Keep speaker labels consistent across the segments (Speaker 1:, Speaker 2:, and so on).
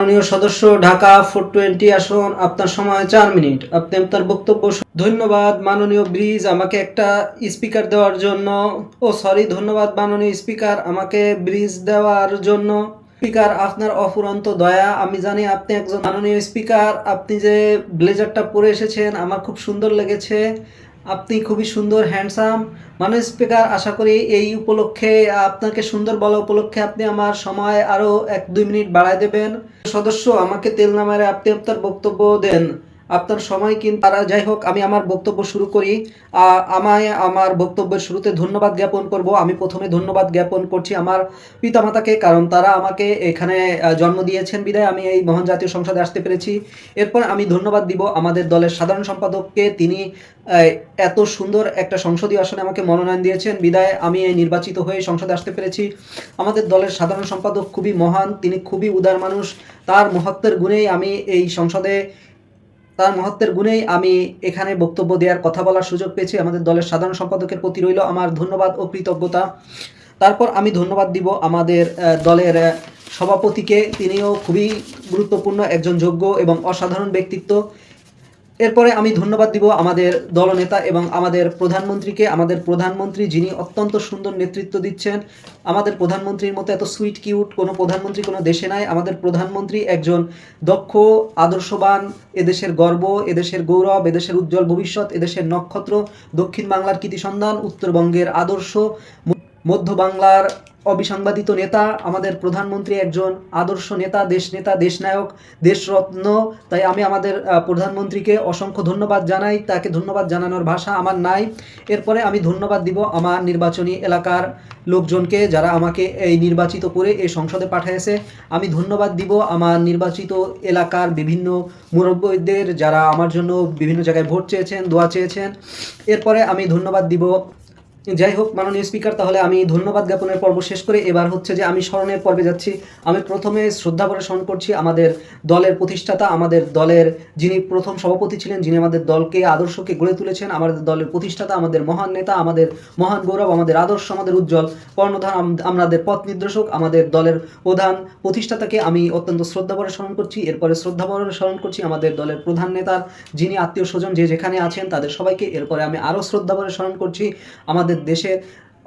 Speaker 1: মাননীয় সদস্য, ঢাকা 420 আসন, আপনার সময় 4 মিনিট। আপনি আপনার বক্তব্য ধন্যবাদ মাননীয় ব্রিজ আমাকে একটা স্পিকার দেওয়ার জন্য। ধন্যবাদ মাননীয় স্পিকার আমাকে ব্রিজ দেওয়ার জন্য। স্পিকার, আপনার অফুরন্ত দয়া। আমি জানি আপনি একজন মাননীয় স্পিকার। আপনি যে ব্লেজারটা পরে এসেছেন আমার খুব সুন্দর লেগেছে। আপনি খুবই সুন্দর, হ্যান্ডসাম। মাননীয় স্পিকার, আশা করি এই উপলক্ষে আপনাকে সুন্দর বলা উপলক্ষে আপনি আমার সময় আরও 1-2 মিনিট বাড়ায় দেবেন। সদস্য, আমাকে তেল না মেরে আপনি আপনার বক্তব্য দেন। আপনার সময় কিন্তু যাই হোক, আমি আমার বক্তব্য শুরু করি। আমায় আমার বক্তব্যের শুরুতে ধন্যবাদ জ্ঞাপন করব। আমি প্রথমে ধন্যবাদ জ্ঞাপন করছি আমার পিতামাতাকে, কারণ তারা আমাকে এখানে জন্ম দিয়েছেন বিধায় আমি এই মহান জাতীয় সংসদে আসতে পেরেছি। এরপর আমি ধন্যবাদ দিব আমাদের দলের সাধারণ সম্পাদককে। তিনি এত সুন্দর একটা সংসদীয় আসনে আমাকে মনোনয়ন দিয়েছেন বিধায় আমি এই নির্বাচিত হয়ে সংসদে আসতে পেরেছি। আমাদের দলের সাধারণ সম্পাদক খুবই মহান, তিনি খুবই উদার মানুষ। তার মহত্বের গুণেই আমি এই সংসদে এখানে বক্তব্য দেওয়ার, কথা বলার সুযোগ পেয়েছি। আমাদের দলের সাধারণ সম্পাদকের প্রতি রইল আমার ধন্যবাদ ও কৃতজ্ঞতা। তারপর আমি ধন্যবাদ দিব আমাদের দলের সভাপতিকে। তিনিও খুবই গুরুত্বপূর্ণ একজন যোগ্য এবং অসাধারণ ব্যক্তিত্ব। এরপরে আমি ধন্যবাদ দিব আমাদের দলনেতা এবং আমাদের প্রধানমন্ত্রীকে। আমাদের প্রধানমন্ত্রী, যিনি অত্যন্ত সুন্দর নেতৃত্ব দিচ্ছেন। আমাদের প্রধানমন্ত্রীর মতো এত সুইট কিউট কোনো প্রধানমন্ত্রী কোনো দেশে নাই। আমাদের প্রধানমন্ত্রী একজন দক্ষ, আদর্শবান, এদেশের গর্ব, এদেশের গৌরব, এদেশের উজ্জ্বল ভবিষ্যৎ, এদেশের নক্ষত্র, দক্ষিণ বাংলার কৃতি সন্ধান, উত্তরবঙ্গের আদর্শ, মধ্য বাংলার অবিসংবাদিত নেতা। আমাদের প্রধানমন্ত্রী একজন আদর্শ নেতা, দেশনায়ক, দেশরত্ন। তাই আমি আমাদের প্রধানমন্ত্রীকে অসংখ্য ধন্যবাদ জানাই। তাকে ধন্যবাদ জানানোর ভাষা আমার নাই। এরপরে আমি ধন্যবাদ দিব আমার নির্বাচনী এলাকার লোকজনকে, যারা আমাকে এই নির্বাচিত করে এই সংসদে পাঠিয়েছে। আমি ধন্যবাদ দিব আমার নির্বাচিত এলাকার বিভিন্ন মুরব্বীদের, যারা আমার জন্য বিভিন্ন জায়গায় ভোট চেয়েছেন, দোয়া চেয়েছেন। এরপরে আমি ধন্যবাদ দিব। যাই হোক মাননীয় স্পিকার, তাহলে আমি ধন্যবাদ জ্ঞাপনের পর্ব শেষ করে এবার হচ্ছে যে আমি স্মরণের পর্বে যাচ্ছি। আমি প্রথমে শ্রদ্ধাভরে স্মরণ করছি আমাদের দলের প্রতিষ্ঠাতা, আমাদের দলের যিনি প্রথম সভাপতি ছিলেন, যিনি আমাদের দলকে আদর্শকে গড়ে তুলেছেন, আমাদের দলের প্রতিষ্ঠাতা, আমাদের মহান নেতা, আমাদের মহান গৌরব, আমাদের আদর্শ, আমাদের উজ্জ্বল কর্ণধার, আমাদের পথ নির্দেশক, আমাদের দলের প্রধান প্রতিষ্ঠাতাকে আমি অত্যন্ত শ্রদ্ধাভরে স্মরণ করছি। এরপরে শ্রদ্ধাভরে স্মরণ করছি আমাদের দলের প্রধান নেতার যিনি আত্মীয় স্বজন যে যেখানে আছেন তাদের সবাইকে। এরপরে আমি আরও শ্রদ্ধাভরে স্মরণ করছি আমাদের দেশের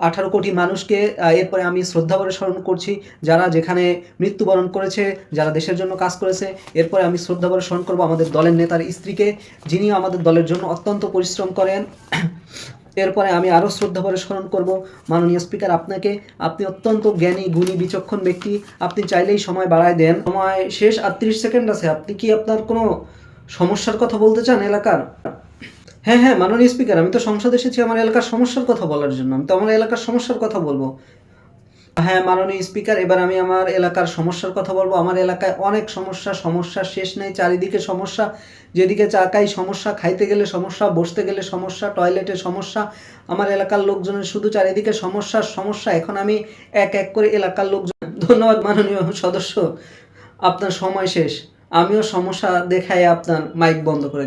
Speaker 1: 18 কোটি মানুষকে। এরপরে আমি শ্রদ্ধাভরে স্মরণ করছি যারা যেখানে মৃত্যুবরণ করেছে, যারা দেশের জন্য কাজ করেছে। এরপরে আমি শ্রদ্ধাভরে স্মরণ করব আমাদের দলের নেতার স্ত্রীকে, যিনি আমাদের দলের জন্য অত্যন্ত পরিশ্রম করেন। এরপরে আমি আরও শ্রদ্ধাভরে স্মরণ করব মাননীয় স্পিকার আপনাকে। আপনি অত্যন্ত জ্ঞানী, গুণী, বিচক্ষণ ব্যক্তি। আপনি চাইলেই সময় বাড়ায় দেন। সময় শেষ, আর 30 সেকেন্ড আছে। আপনি কি আপনার কোনো সমস্যার কথা বলতে চান এলাকার? হ্যাঁ মাননীয় স্পিকার, আমি তো সংসদে এসেছি আমার এলাকার সমস্যার কথা বলার জন্য। আমি তো আমার এলাকার সমস্যার কথা বলবো। হ্যাঁ মাননীয় স্পিকার, এবার আমি আমার এলাকার সমস্যার কথা বলবো। আমার এলাকায় অনেক সমস্যা শেষ নেই। চারিদিকে সমস্যা, যেদিকে চাকাই সমস্যা, খাইতে গেলে সমস্যা, বসতে গেলে সমস্যা, টয়লেটে সমস্যা। আমার এলাকার লোকজনের শুধু চারিদিকে সমস্যা। এখন আমি এক এক করে এলাকার লোকজন। ধন্যবাদ মাননীয় সদস্য, আপনার সময় শেষ। আমিও সমস্যা দেখাই আপনার মাইক বন্ধ করে